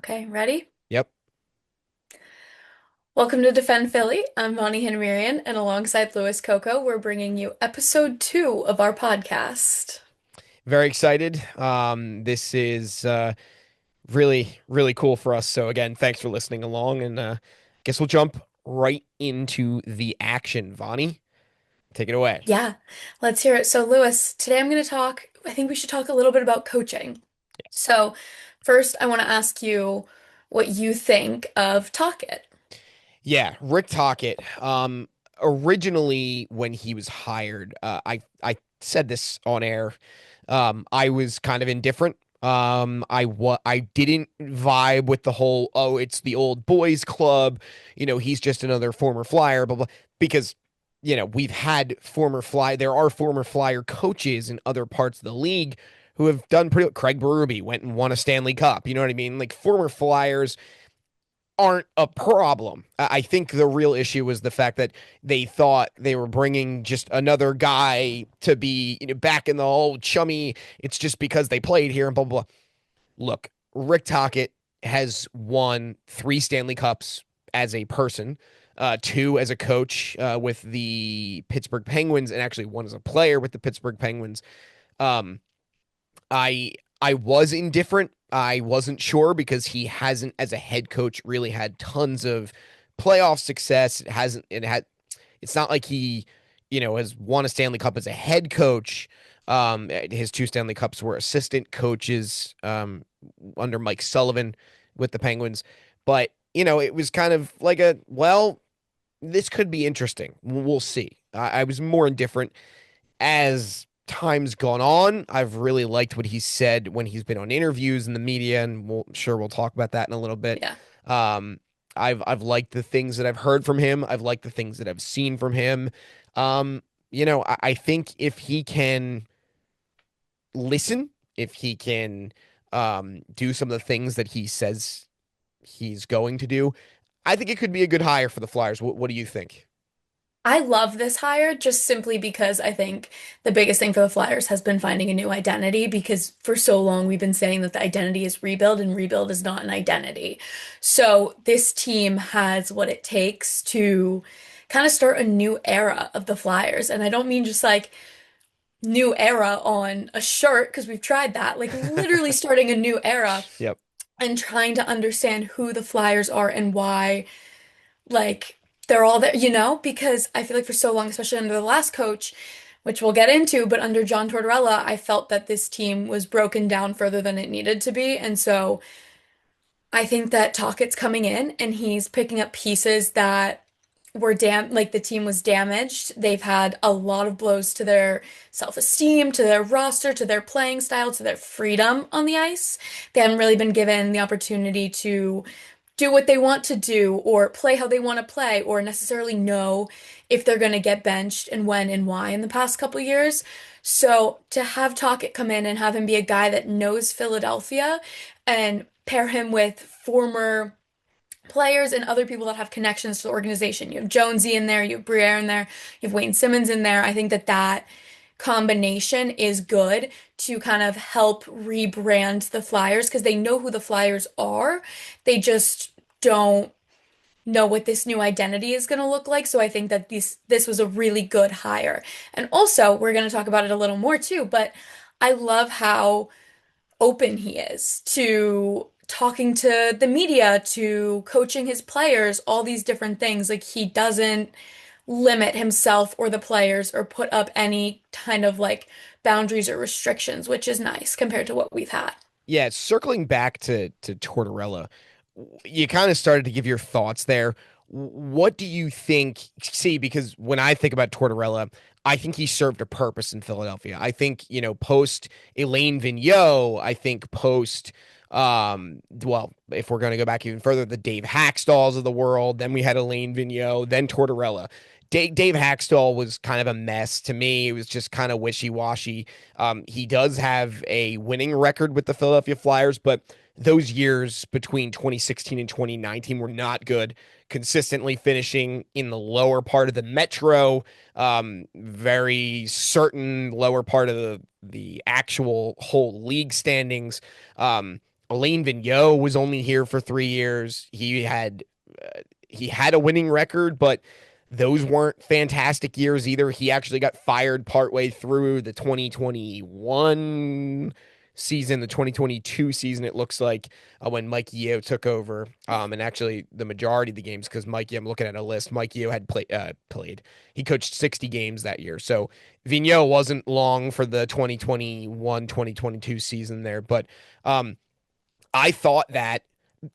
Okay, ready? Yep. Welcome to Defend Philly. I'm Vani Hanamirian, and alongside Louis Cocco, we're bringing you episode 2 of our podcast. Very excited. This is really, really cool for us. So again, thanks for listening along, and guess we'll jump right into the action. Vani, take it away. Yeah, let's hear it. So, Louis, today I'm going to talk, I think we should talk a little bit about coaching. So, first, I want to ask you what you think of Tocchet. Yeah, Rick Tocchet. Originally when he was hired, I said this on air. I was kind of indifferent. I didn't vibe with the whole, oh, it's the old boys club. He's just another former Flyer, blah blah. Because we've had there are former Flyer coaches in other parts of the league who have done pretty. Craig Berube went and won a Stanley Cup. You know what I mean? Like former Flyers aren't a problem. I think the real issue was the fact that they thought they were bringing just another guy to be back in the old chummy. It's just because they played here and blah, blah, blah. Look, Rick Tocchet has won 3 Stanley Cups as a person, two as a coach with the Pittsburgh Penguins, and actually one as a player with the Pittsburgh Penguins. Um, I I was indifferent. I wasn't sure because he hasn't, as a head coach, really had tons of playoff success. It's not like he, has won a Stanley Cup as a head coach. His 2 Stanley Cups were assistant coaches under Mike Sullivan with the Penguins. But, it was kind of like this could be interesting. We'll see. I was more indifferent as time's gone on. I've really liked what he said when he's been on interviews in the media, and we'll talk about that in a little bit. Yeah. Um, I've liked the things that I've heard from him. I've liked the things that I've seen from him. I think if he can listen, if he can do some of the things that he says he's going to do, I think it could be a good hire for the Flyers. What do you think? I love this hire just simply because I think the biggest thing for the Flyers has been finding a new identity because for so long we've been saying that the identity is rebuild and rebuild is not an identity. So this team has what it takes to kind of start a new era of the Flyers. And I don't mean just like new era on a shirt because we've tried that, like literally starting a new era Yep. and trying to understand who the Flyers are and why like they're all there, because I feel like for so long, especially under the last coach, which we'll get into, but under John Tortorella, I felt that this team was broken down further than it needed to be. And so I think that Tockett's coming in and he's picking up pieces that were like the team was damaged. They've had a lot of blows to their self-esteem, to their roster, to their playing style, to their freedom on the ice. They haven't really been given the opportunity to do what they want to do or play how they want to play or necessarily know if they're going to get benched and when and why in the past couple years. So to have Tocchet come in and have him be a guy that knows Philadelphia and pair him with former players and other people that have connections to the organization. You have Jonesy in there, you have Briere in there, you have Wayne Simmons in there. I think that that combination is good to kind of help rebrand the Flyers because they know who the Flyers are. They just don't know what this new identity is going to look like. So I think that this was a really good hire. And also, we're going to talk about it a little more too, but I love how open he is to talking to the media, to coaching his players, all these different things. Like he doesn't limit himself or the players or put up any kind of like boundaries or restrictions, which is nice compared to what we've had. Yeah, circling back to Tortorella, you kind of started to give your thoughts there. What do you think? See, because when I think about Tortorella, I think he served a purpose in Philadelphia. I think, post Elaine Vigneault, I think post, well, if we're going to go back even further, the Dave Hackstalls of the world, then we had Elaine Vigneault, then Tortorella. Dave Hackstall was kind of a mess to me. It was just kind of wishy-washy. He does have a winning record with the Philadelphia Flyers, but those years between 2016 and 2019 were not good. Consistently finishing in the lower part of the Metro, very certain lower part of the actual whole league standings. Alain Vigneault was only here for 3 years. He had a winning record, but those weren't fantastic years either. He actually got fired partway through the 2021 season, the 2022 season, it looks like, when Mike Yeo took over. And actually, the majority of the games, because Mike Yeo, I'm looking at a list, Mike Yeo had played. He coached 60 games that year. So Vigneault wasn't long for the 2021 2022 season there. But I thought that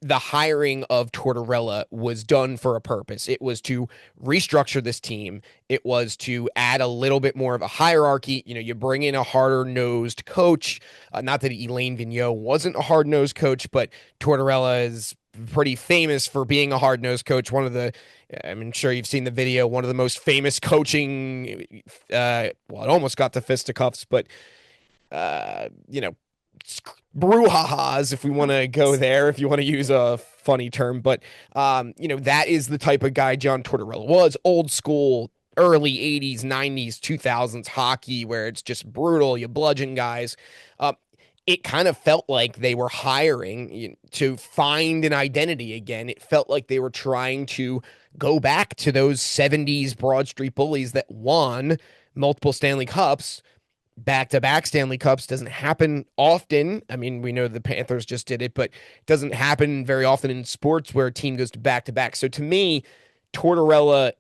the hiring of Tortorella was done for a purpose. It was to restructure this team. It was to add a little bit more of a hierarchy. You bring in a harder nosed coach. Not that Elaine Vigneault wasn't a hard nosed coach, but Tortorella is pretty famous for being a hard nosed coach. I'm sure you've seen the video, one of the most famous coaching, well, it almost got to fisticuffs, but, you know, brouhahas, if we want to go there, if you want to use a funny term. But that is the type of guy John Tortorella was. Old school, early 80s, 90s, 2000s hockey, where it's just brutal. You bludgeon guys. Uh, it kind of felt like they were hiring to find an identity again. It felt like they were trying to go back to those 70s Broad Street Bullies that won multiple Stanley Cups. Back-to-back Stanley Cups doesn't happen often. I mean, we know the Panthers just did it, but it doesn't happen very often in sports where a team goes to back-to-back. So to me, Tortorella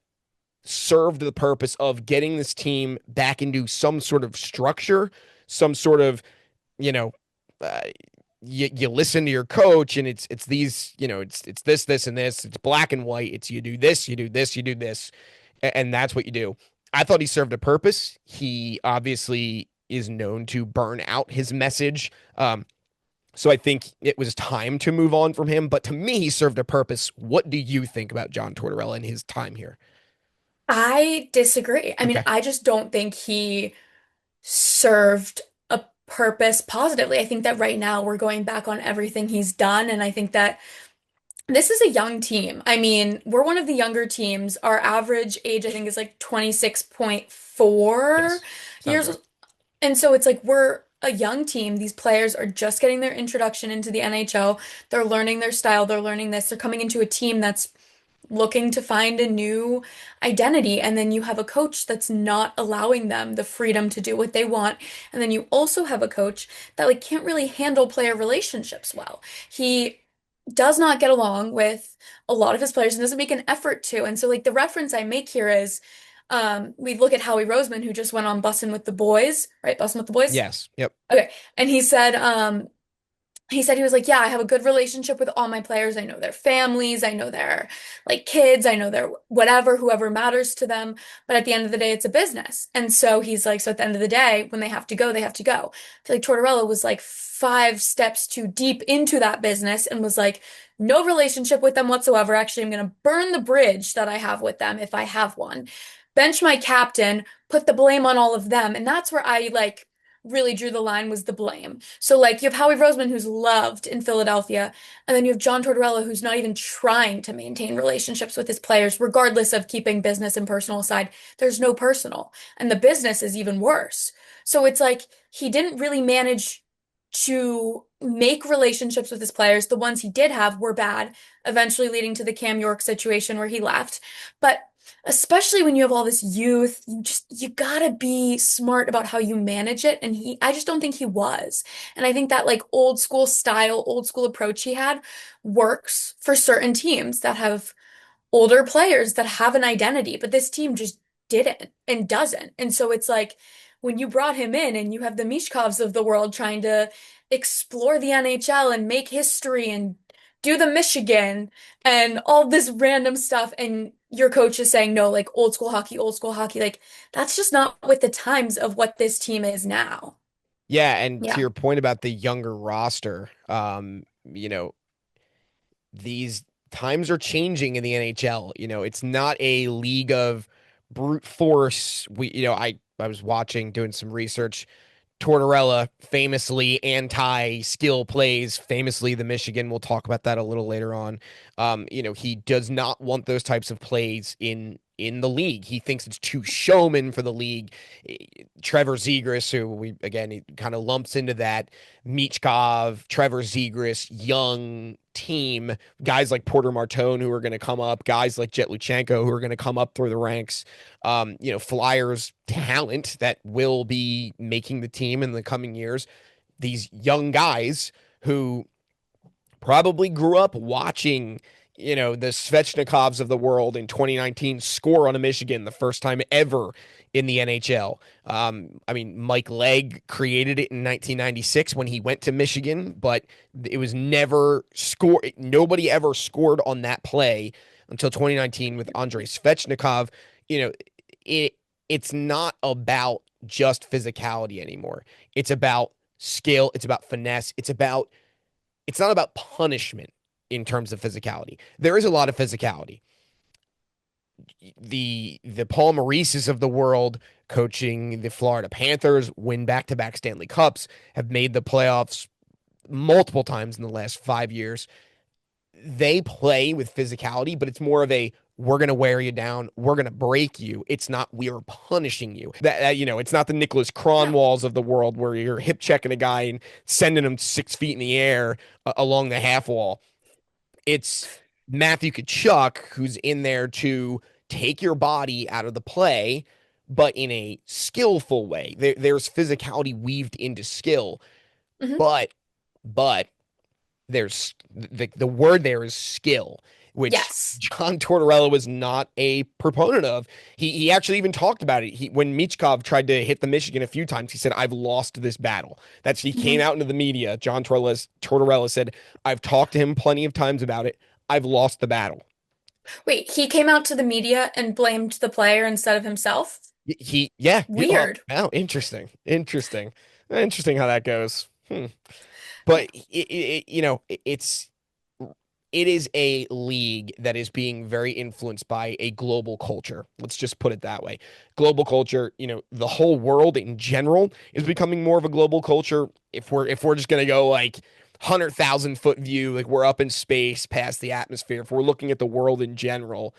served the purpose of getting this team back into some sort of structure, some sort of, you know, uh, you listen to your coach, and it's these, it's this and this. It's black and white. It's you do this, you do this, you do this, and that's what you do. I thought he served a purpose. He obviously is known to burn out his message. So I think it was time to move on from him. But to me, he served a purpose. What do you think about John Tortorella and his time here? I disagree. I mean, Okay. I just don't think he served a purpose positively. I think that right now we're going back on everything he's done, and I think that this is a young team. I mean, we're one of the younger teams. Our average age, I think, is like 26.4 Yes. Sounds years. right. And so it's like we're a young team. These players are just getting their introduction into the NHL. They're learning their style. They're learning this. They're coming into a team that's looking to find a new identity. And then you have a coach that's not allowing them the freedom to do what they want. And then you also have a coach that like can't really handle player relationships well. He does not get along with a lot of his players and doesn't make an effort to. And so like the reference I make here is we look at Howie Roseman, who just went on Bussin' with the Boys, right? Bussin' with the Boys. Yes. Yep. Okay. And he was like, yeah, I have a good relationship with all my players. I know their families, I know their like kids, I know their whatever, whoever matters to them. But at the end of the day, it's a business. And so he's like, so at the end of the day, when they have to go, they have to go. I feel like Tortorella was like 5 steps too deep into that business and was like, no relationship with them whatsoever. Actually, I'm going to burn the bridge that I have with them if I have one. Bench my captain, put the blame on all of them. And that's where I like really drew the line was the blame. So like you have Howie Roseman who's loved in Philadelphia, and then you have John Tortorella who's not even trying to maintain relationships with his players, regardless of keeping business and personal aside. There's no personal, and the business is even worse. So it's like he didn't really manage to make relationships with his players. The ones he did have were bad, eventually leading to the Cam York situation where he left. But especially when you have all this youth, you gotta be smart about how you manage it. And I just don't think he was. And I think that like old school style, old school approach he had works for certain teams that have older players that have an identity, but this team just didn't and doesn't. And so it's like when you brought him in and you have the Mishkovs of the world trying to explore the NHL and make history and do the Michigan and all this random stuff, and your coach is saying, no, like old school hockey, like that's just not with the times of what this team is now. Yeah, and to Yeah. your point about the younger roster, these times are changing in the NHL. It's not a league of brute force. I was watching, doing some research. Tortorella, famously anti-skill plays, famously the Michigan. We'll talk about that a little later on. He does not want those types of plays in in the league. He thinks it's too showman for the league. Trevor Zegras, who we again he kind of lumps into that, Michkov, Trevor Zegras, young team, guys like Porter Martone who are going to come up, guys like Jet Luchenko who are going to come up through the ranks. Flyers talent that will be making the team in the coming years. These young guys who probably grew up watching, the Svechnikovs of the world in 2019 score on a Michigan the first time ever in the NHL. I mean, Mike Legg created it in 1996 when he went to Michigan, but it was never scored. Nobody ever scored on that play until 2019 with Andrei Svechnikov. You know, it it's not about just physicality anymore. It's about skill. It's about finesse. It's not about punishment in terms of physicality. There is a lot of physicality. The Paul Maurices of the world coaching the Florida Panthers, win back-to-back Stanley Cups, have made the playoffs multiple times in the last 5 years. They play with physicality, but it's more of a we're going to wear you down. We're going to break you. It's not we are punishing you. It's not the Nicholas No. Cronwalls of the world where you're hip checking a guy and sending him 6 feet in the air along the half wall. It's Matthew Tkachuk who's in there to take your body out of the play, but in a skillful way. There's physicality weaved into skill, Hmm. but but there's the word there is skill, which Yes. John Tortorella was not a proponent of. He actually even talked about it. When Michkov tried to hit the Michigan a few times, he said, "I've lost this battle." He came Hmm. out into the media. Tortorella said, "I've talked to him plenty of times about it. I've lost the battle." Wait, he came out to the media and blamed the player instead of himself? Oh, Weird. wow, interesting how that goes. But it is a league that is being very influenced by a global culture. Let's just put it that way. Global culture, the whole world in general is becoming more of a global culture. If we're just gonna go like 100,000 foot view, like we're up in space past the atmosphere. If we're looking at the world in general,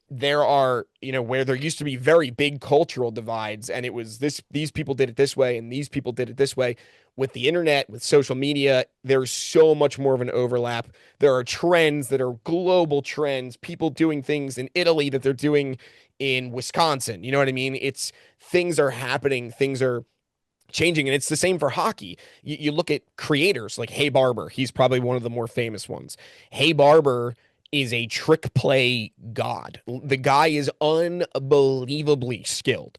there are, where there used to be very big cultural divides, and it was these people did it this way and these people did it this way. With the internet, with social media, there's so much more of an overlap. There are trends that are global trends, people doing things in Italy that they're doing in Wisconsin. You know what I mean? It's things are happening, things are changing, and it's the same for hockey. You look at creators like Hey Barber, he's probably one of the more famous ones. Hey Barber is a trick play god. The guy is unbelievably skilled.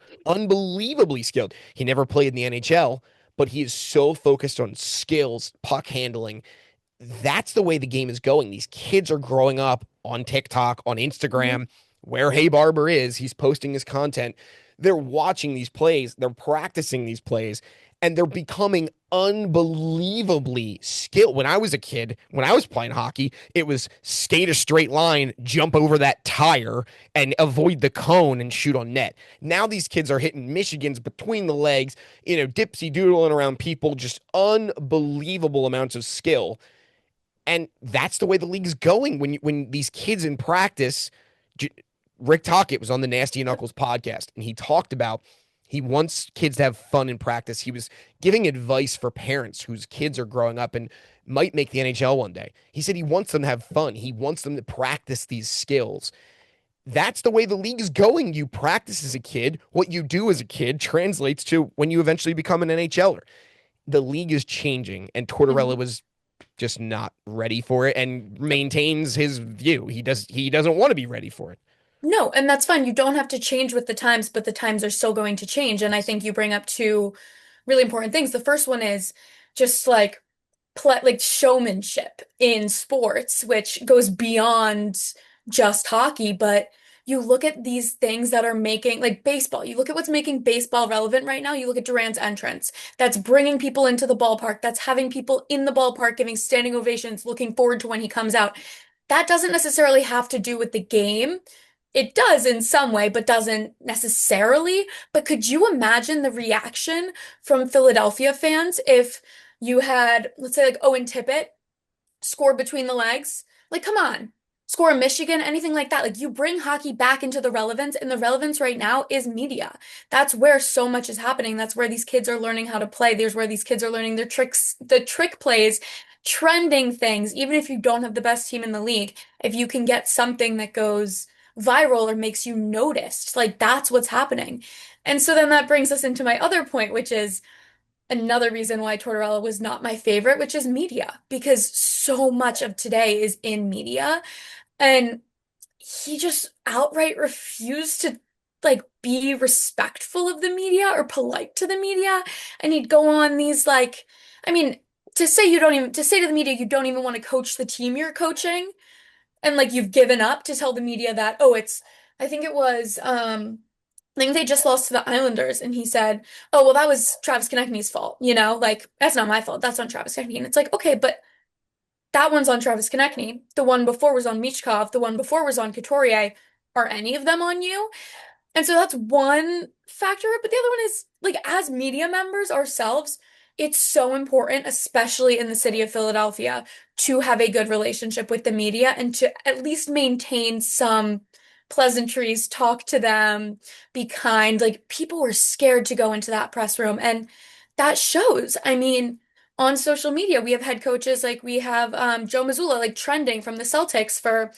He never played in the NHL, but he is so focused on skills, puck handling. That's the way the game is going. These kids are growing up on TikTok, on Hmm. Instagram, where Hey Barber is. He's posting his content. They're watching these plays, they're practicing these plays, and they're becoming unbelievably skilled. When I was a kid, when I was playing hockey, it was skate a straight line, jump over that tire, and avoid the cone and shoot on net. Now these kids are hitting Michigans between the legs, dipsy doodling around people, just unbelievable amounts of skill. And that's the way the league's going. When these kids in practice, Rick Tocchet was on the Nasty Knuckles podcast, and he talked about he wants kids to have fun in practice. He was giving advice for parents whose kids are growing up and might make the NHL one day. He said he wants them to have fun. He wants them to practice these skills. That's the way the league is going. You practice as a kid. What you do as a kid translates to when you eventually become an NHLer. The league is changing, and Hmm. Tortorella was just not ready for it and maintains his view. He doesn't want to be ready for it. No, and that's fine. You don't have to change with the times, but the times are still going to change. And I think you bring up two really important things. The first one is just like like showmanship in sports, which goes beyond just hockey, but you look at these things that are making like baseball. You look at what's making baseball relevant right now. You look at Durant's entrance. That's bringing people into the ballpark. That's having people in the ballpark giving standing ovations, looking forward to when he comes out. That doesn't necessarily have to do with the game. It does in some way, but doesn't necessarily. But could you imagine the reaction from Philadelphia fans if you had, let's say, like Owen Tippett scored between the legs? Like, come on. score Michigan, anything like that. Like you bring hockey back into the relevance, and the relevance right now is media. That's where so much is happening. That's where these kids are learning how to play. There's where these kids are learning their tricks, the trick plays, trending things. Even if you don't have the best team in the league, if you can get something that goes viral or makes you noticed, like that's what's happening. And so then that brings us into my other point, which is another reason why Tortorella was not my favorite, which is media, because so much of today is in media. And he just outright refused to like be respectful of the media or polite to the media. And he'd go on these like, I mean, to say to the media you don't even want to coach the team you're coaching and like you've given up to tell the media that, oh, it's I think it was I think they just lost to the Islanders and he said, "Oh, well that was Travis Konecny's fault." Like that's not my fault. That's on Travis Konecny. And it's like, "Okay, but that one's on Travis Konecny. The one before was on Michkov. The one before was on Couturier. Are any of them on you?" And so that's one factor. But the other one is like, as media members ourselves, it's so important, especially in the city of Philadelphia, to have a good relationship with the media and to at least maintain some pleasantries, talk to them, be kind. Like, people were scared to go into that press room. And that shows. I mean, on social media, we have head coaches like we have Joe Mazzulla, like trending from the Celtics for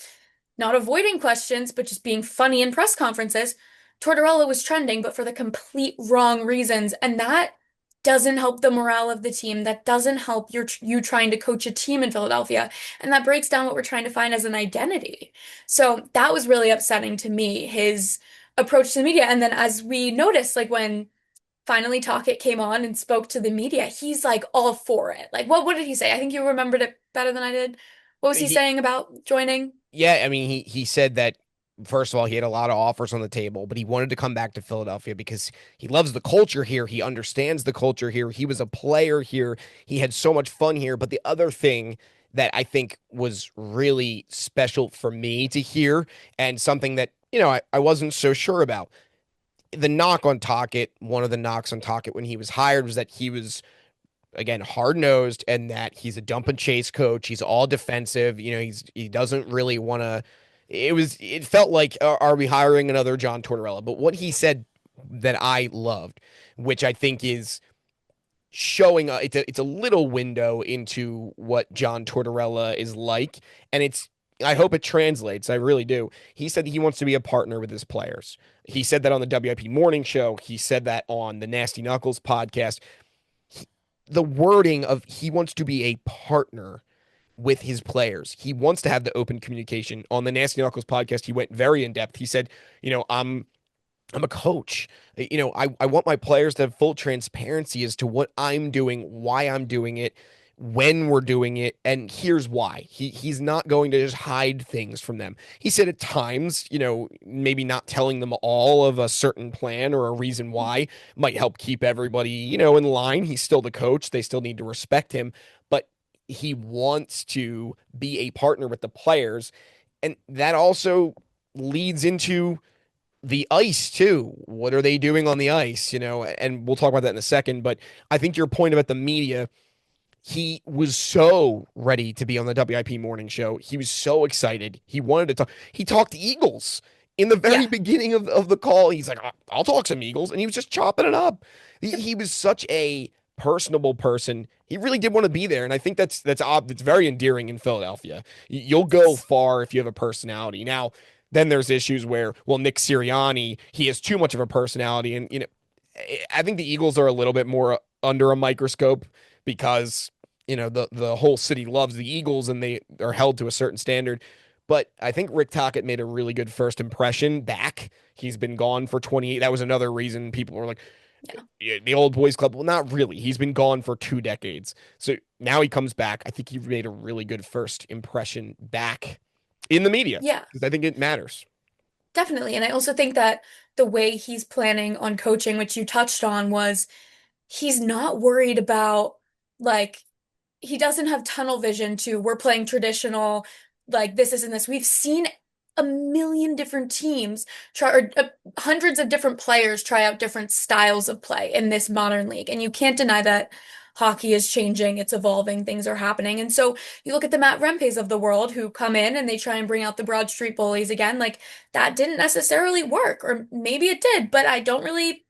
not avoiding questions, but just being funny in press conferences. Tortorella was trending, but for the complete wrong reasons. And that doesn't help the morale of the team. That doesn't help you trying to coach a team in Philadelphia. And that breaks down what we're trying to find as an identity. So that was really upsetting to me, his approach to the media. And then as we noticed, like when finally Tocchet came on and spoke to the media, he's like all for it. Like what did he say? I think you remembered it better than I did. What was he He, saying about joining? yeah, I mean, he said that first of all, he had a lot of offers on the table, but he wanted to come back to Philadelphia because he loves the culture here. He understands the culture here. He was a player here. He had so much fun here. But the other thing that I think was really special for me to hear, and something that, I wasn't so sure about, the knock on Tocchet, one of the knocks on Tocchet when he was hired was that he was, again, hard nosed, and that he's a dump and chase coach. He's all defensive. He doesn't really want to. It felt like, are we hiring another John Tortorella? But what he said that I loved, which I think is showing it's a little window into what John Tortorella is like, and I hope it translates. I really do. He said he wants to be a partner with his players. He said that on the WIP morning show. He said that on the Nasty Knuckles podcast. The wording of he wants to be a partner with his players. He wants to have the open communication. On the Nasty Knuckles podcast, he went very in depth. He said, I'm a coach. I want my players to have full transparency as to what I'm doing, why I'm doing it, when we're doing it, and here's why. He's not going to just hide things from them. He said at times, maybe not telling them all of a certain plan or a reason why might help keep everybody, in line. He's still the coach. They still need to respect him, but he wants to be a partner with the players. And that also leads into the ice too. What are they doing on the ice? And we'll talk about that in a second. But I think your point about the media, he was so ready to be on the WIP morning show. He was so excited. He wanted to talk. He talked Eagles in the very Yeah. beginning of the call. He's like, I'll talk some Eagles. And he was just chopping it up. Yep. He was such a personable person. He really did want to be there. And I think that's very endearing in Philadelphia. You'll go Yes. far if you have a personality. Now, then there's issues where, well, Nick Sirianni, he has too much of a personality. And, I think the Eagles are a little bit more under a microscope because, the whole city loves the Eagles and they are held to a certain standard. But I think Rick Tocchet made a really good first impression back. He's been gone for 28. That was another reason people were like, Yeah. yeah, the old boys club. Well, not really. He's been gone for 2 decades. So now he comes back. I think he made a really good first impression back in the media Yeah, because I think it matters. definitely. And I also think that the way he's planning on coaching, which you touched on, was he's not worried about like he doesn't have tunnel vision to we're playing traditional, like this isn't this. We've seen a million different teams try or hundreds of different players try out different styles of play in this modern league. And you can't deny that hockey is changing, it's evolving, things are happening. And so you look at the Matt Rempe's of the world who come in and they try and bring out the Broad Street bullies again. Like that didn't necessarily work, or maybe it did, but I don't really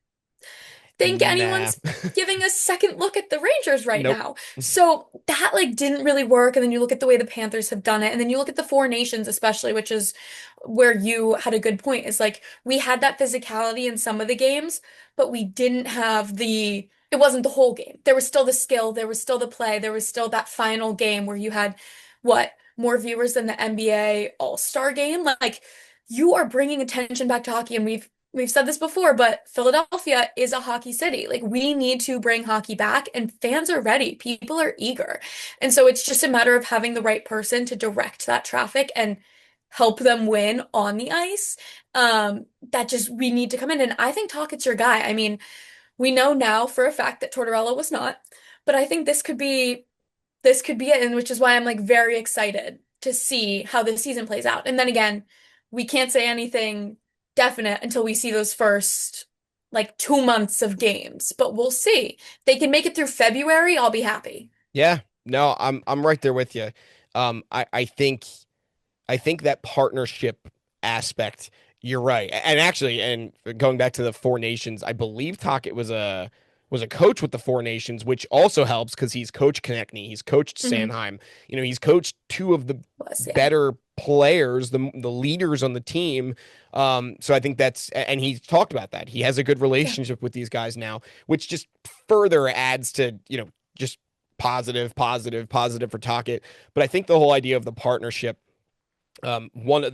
think Nah. anyone's giving a second look at the Rangers right Nope. now. So that like didn't really work. And then you look at the way the Panthers have done it. And then you look at the Four Nations, especially, which is where you had a good point, is like we had that physicality in some of the games, but we didn't have it wasn't the whole game. There was still the skill, there was still the play, there was still that final game where you had what? More viewers than the NBA All-Star game. Like you are bringing attention back to hockey, and we've said this before, but Philadelphia is a hockey city. Like we need to bring hockey back and fans are ready. People are eager. And so it's just a matter of having the right person to direct that traffic and help them win on the ice. That just we need to come in. And I think Tocchet's your guy. I mean, we know now for a fact that Tortorella was not, but I think this could be it, and which is why I'm like very excited to see how this season plays out. And then again, we can't say anything definite until we see those first like 2 months of games, but we'll see. If they can make it through February, I'll be happy. Yeah. No, I'm right there with you. I think that partnership aspect, you're right. And actually, and going back to the Four Nations, I believe Tocchet was a coach with the Four Nations, which also helps because he's coached Konechny, he's coached Hmm. Sanheim. He's coached two of the Was, yeah. better players, the leaders on the team. So I think and he's talked about that. He has a good Yeah. relationship with these guys now, which just further adds to, just positive, positive, positive for Tocchet. But I think the whole idea of the partnership, one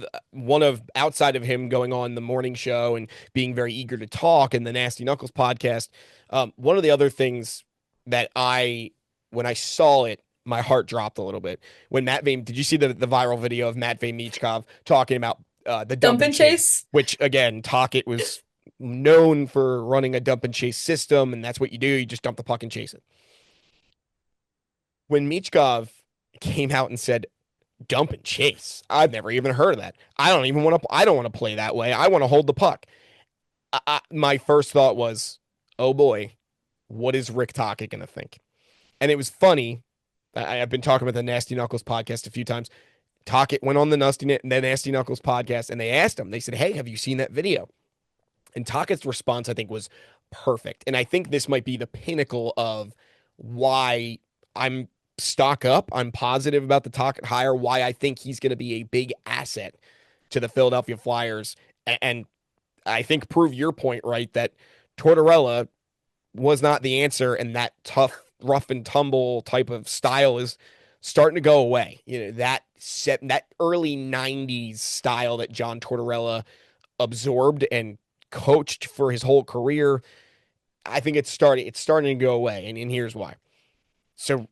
of outside of him going on the morning show and being very eager to talk and the Nasty Knuckles podcast, one of the other things that when I saw it, my heart dropped a little bit when did you see the viral video of Matvey Michkov talking about the dump Dump and and chase, chase. which again, Tocchet was known for running a dump and chase system, and that's what you do. You just dump the puck and chase it. When Michkov came out and said, dump and chase. I've never even heard of that. I don't want to play that way. I want to hold the puck. My first thought was, oh boy, what is Rick Tocchet going to think? And it was funny. I've been talking about the Nasty Knuckles podcast a few times. Tocchet went on the Nasty Knuckles podcast and they asked him, they said, hey, have you seen that video? And Tocchet's response, I think, was perfect. And I think this might be the pinnacle of why I'm stock up. I'm positive about the Tocchet hire, why I think he's going to be a big asset to the Philadelphia Flyers. And I think prove your point, right, that Tortorella was not the answer, and that tough, rough and tumble type of style is starting to go away. That early '90s style that John Tortorella absorbed and coached for his whole career. I think it's starting to go away, and here's why. So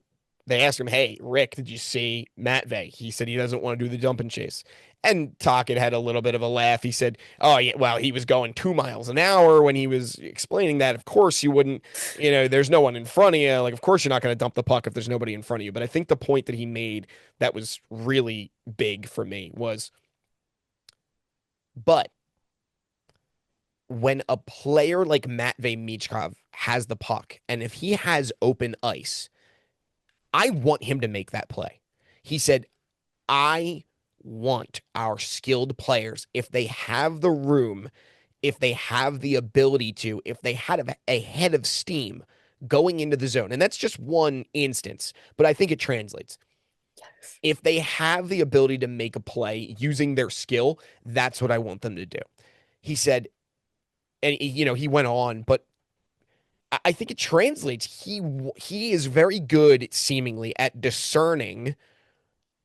they asked him, "Hey, Rick, did you see Matvey?" He said he doesn't want to do the dump and chase. And Tocchet had a little bit of a laugh. He said, "Oh yeah, well, he was going 2 miles an hour when he was explaining that. Of course, you wouldn't. There's no one in front of you. Like, of course, you're not going to dump the puck if there's nobody in front of you." But I think the point that he made that was really big for me was, but when a player like Matvey Michkov has the puck, and if he has open ice, I want him to make that play. He said, I want our skilled players, if they have the room, if they have the ability to, if they had a head of steam going into the zone, and that's just one instance, but I think it translates. If they have the ability to make a play using their skill, that's what I want them to do. He said, and he went on, but I think it translates. He is very good, seemingly, at discerning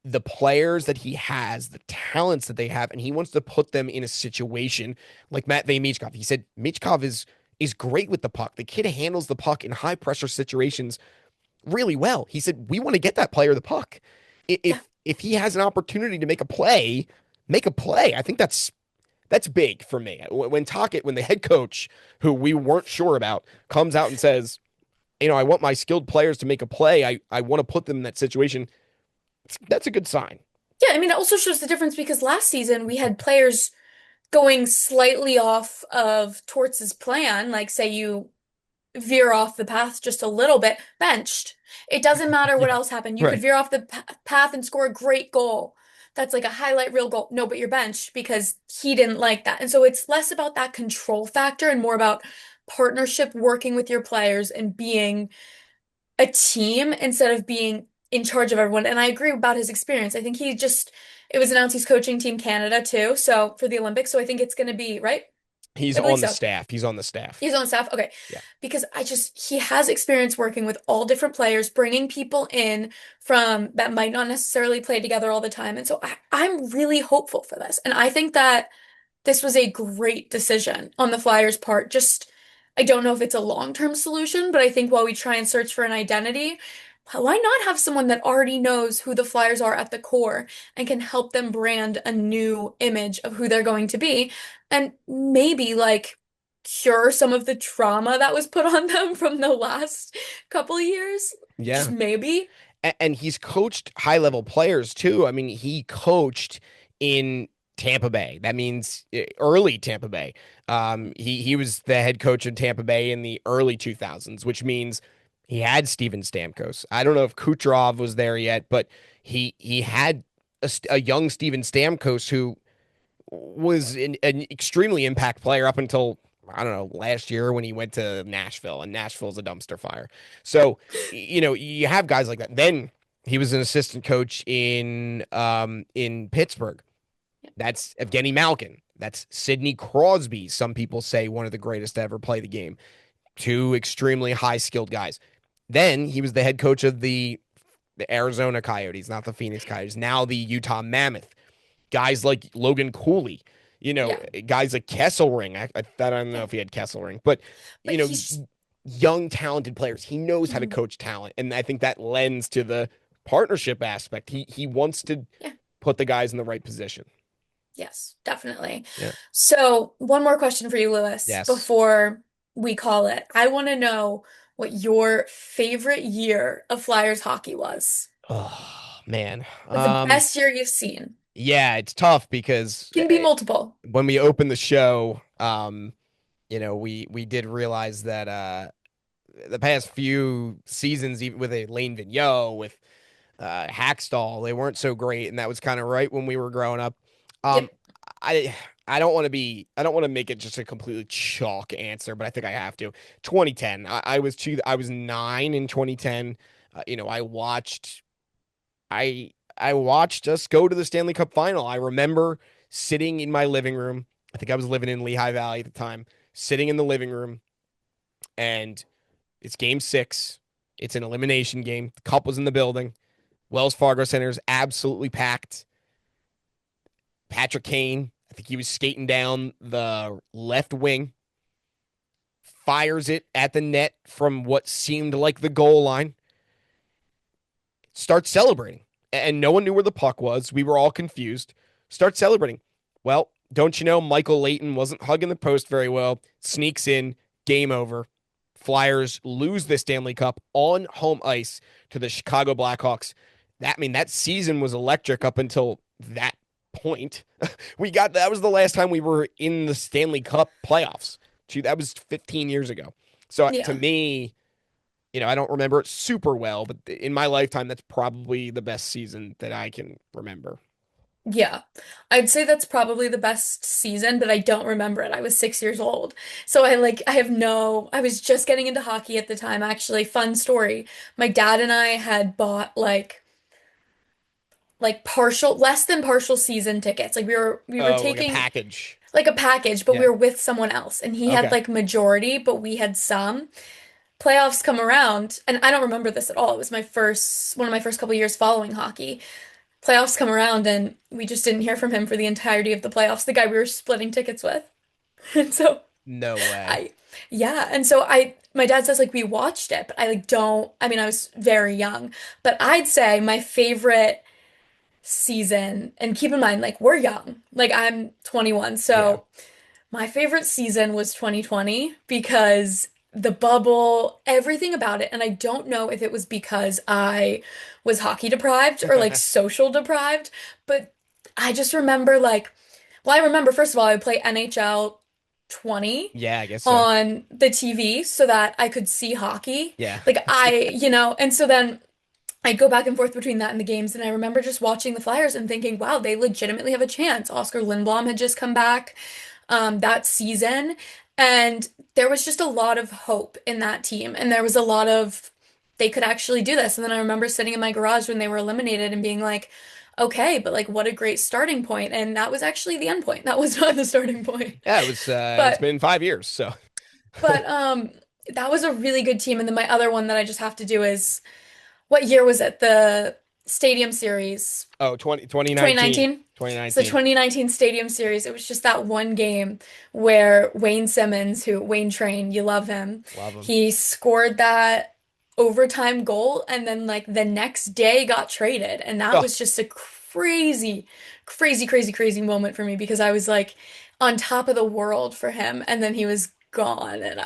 the players that he has, the talents that they have, and he wants to put them in a situation like Matvey Michkov. He said Michkov is great with the puck. The kid handles the puck in high pressure situations really well. He said we want to get that player the puck. Yeah. If he has an opportunity to make a play, make a play. I think that's big for me. When Tocchet, when the head coach, who we weren't sure about, comes out and says, I want my skilled players to make a play. I want to put them in that situation. That's a good sign. Yeah, I mean, it also shows the difference because last season we had players going slightly off of Torts' plan. Like, say you veer off the path just a little bit, benched. It doesn't matter what Yeah. else happened. You could Right. veer off the path and score a great goal. That's like a highlight reel goal. No, but you're benched because he didn't like that. And so it's less about that control factor and more about partnership, working with your players and being a team instead of being in charge of everyone. And I agree about his experience. I think it was announced he's coaching Team Canada too, so for the Olympics. So I think it's going to be, right? He's I believe on the so. staff. He's on the staff. He's on staff. Okay. Yeah. Because he has experience working with all different players, bringing people in from that might not necessarily play together all the time. And so I'm really hopeful for this. And I think that this was a great decision on the Flyers' part. Just, I don't know if it's a long-term solution, but I think while we try and search for an identity, why not have someone that already knows who the Flyers are at the core and can help them brand a new image of who they're going to be and maybe like cure some of the trauma that was put on them from the last couple of years? Just Yeah. maybe. And he's coached high level players too. I mean, he coached in Tampa Bay. That means early Tampa Bay. He was the head coach in Tampa Bay in the early 2000s, which means he had Steven Stamkos. I don't know if Kucherov was there yet, but he had a young Steven Stamkos who was an extremely impact player up until I don't know last year when he went to Nashville, and Nashville's a dumpster fire. So you have guys like that. Then he was an assistant coach in Pittsburgh. That's Evgeny Malkin. That's Sidney Crosby. Some people say one of the greatest to ever play the game. Two extremely high skilled guys. Then he was the head coach of the Arizona Coyotes, not the Phoenix Coyotes. Now the Utah Mammoth. Guys like Logan Cooley, Yeah. guys like Kesselring. I don't know Yeah. if he had Kesselring, but But you know, he's young talented players. He knows how to mhm. coach talent, and I think that lends to the partnership aspect. He wants to Yeah. put the guys in the right position. Yes, definitely. Yeah. So, one more question for you, Lewis, Yes. before we call it. I want to know what your favorite year of Flyers hockey was. Oh man. What's the best year you've seen? Yeah, it's tough because Can be multiple. when we opened the show, we did realize that the past few seasons, even with a Lane Vigneault, with Hackstall, they weren't so great, and that was kind of right when we were growing up. Um, Yep. I I don't want to make it just a completely chalk answer, but I think I have to. 2010. I was 9 in 2010. I watched us go to the Stanley Cup final. I remember sitting in my living room. I think I was living in Lehigh Valley at the time, sitting in the living room, and it's game 6. It's an elimination game. The cup was in the building. Wells Fargo Center is absolutely packed. Patrick Kane, I think he was skating down the left wing, fires it at the net from what seemed like the goal line, starts celebrating. And no one knew where the puck was. We were all confused. Start celebrating. Well, don't you know, Michael Leighton wasn't hugging the post very well, sneaks in, game over. Flyers lose the Stanley Cup on home ice to the Chicago Blackhawks. That season was electric up until that point. That was the last time we were in the Stanley Cup playoffs. Gee, that was 15 years ago. So to Yeah. me, I don't remember it super well, but in my lifetime, that's probably the best season that I can remember. Yeah. I'd say that's probably the best season, but I don't remember it. I was 6 years old. So I was just getting into hockey at the time, actually. Fun story. My dad and I had bought like partial, less than partial season tickets. Like we were Oh, like a taking package. like a package, but we Yeah. were with someone else and he had Okay. like majority, but we had some. Playoffs come around, and I don't remember this at all. It was one of my first couple years following hockey. Playoffs come around and we just didn't hear from him for the entirety of the playoffs, the guy we were splitting tickets with. And so No way. I yeah, and so my dad says like we watched it, but I like don't I mean I was very young, but I'd say my favorite season, and keep in mind like we're young. Like I'm 21, Yeah. so my favorite season was 2020 because the bubble, everything about it, and I don't know if it was because I was hockey deprived or like social deprived, but I just remember like, well, I remember first of all, I would play NHL 20 Yeah, I guess so. on the TV so that I could see hockey. Yeah. Like and so then I'd go back and forth between that and the games, and I remember just watching the Flyers and thinking, wow, they legitimately have a chance. Oscar Lindblom had just come back that season, and there was just a lot of hope in that team, and there was a lot of they could actually do this. And then I remember sitting in my garage when they were eliminated and being like, okay, but like what a great starting point. And that was actually the end point. That was not the starting point. Yeah, it was it's But been 5 years, so but that was a really good team. And then my other one that I just have to do is what year was it? The Stadium Series. oh, 2019. 2019. So 2019. 2019 Stadium Series, it was just that one game where Wayne Simmons, who Wayne Train, you love him, Love him. he scored that overtime goal and then like the next day got traded. And that Oh, was just a crazy, crazy, crazy, crazy moment for me because I was like on top of the world for him and then he was gone and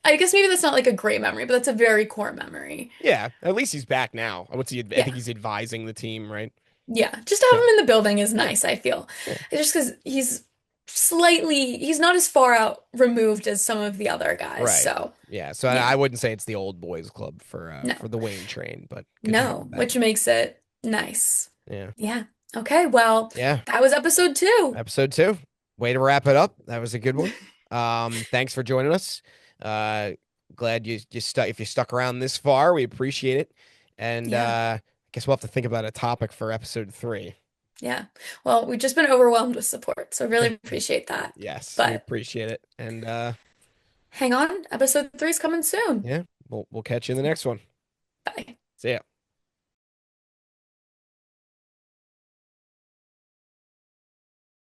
I guess maybe that's not like a great memory, but that's a very core memory. yeah. At least he's back now. I Yeah. think he's advising the team, right? Yeah, just to have So, him in the building is yeah, nice, I feel. yeah, It's just because he's not as far out removed as some of the other guys. right. So, Yeah. So yeah, I wouldn't say it's the old boys club no, for the Wayne train, but good to have no, him back. which makes it nice. Yeah. Yeah. Okay, well, Yeah. that was episode 2. Episode 2. Way to wrap it up. That was a good one. Thanks for joining us. Uh, glad you stuck if you stuck around this far. We appreciate it. And Yeah, I guess we'll have to think about a topic for episode 3. yeah. Well, we've just been overwhelmed with support, so really appreciate that. Yes, we But appreciate it. And hang on, episode 3 is coming soon. yeah, we'll catch you in the next one. Bye. See ya.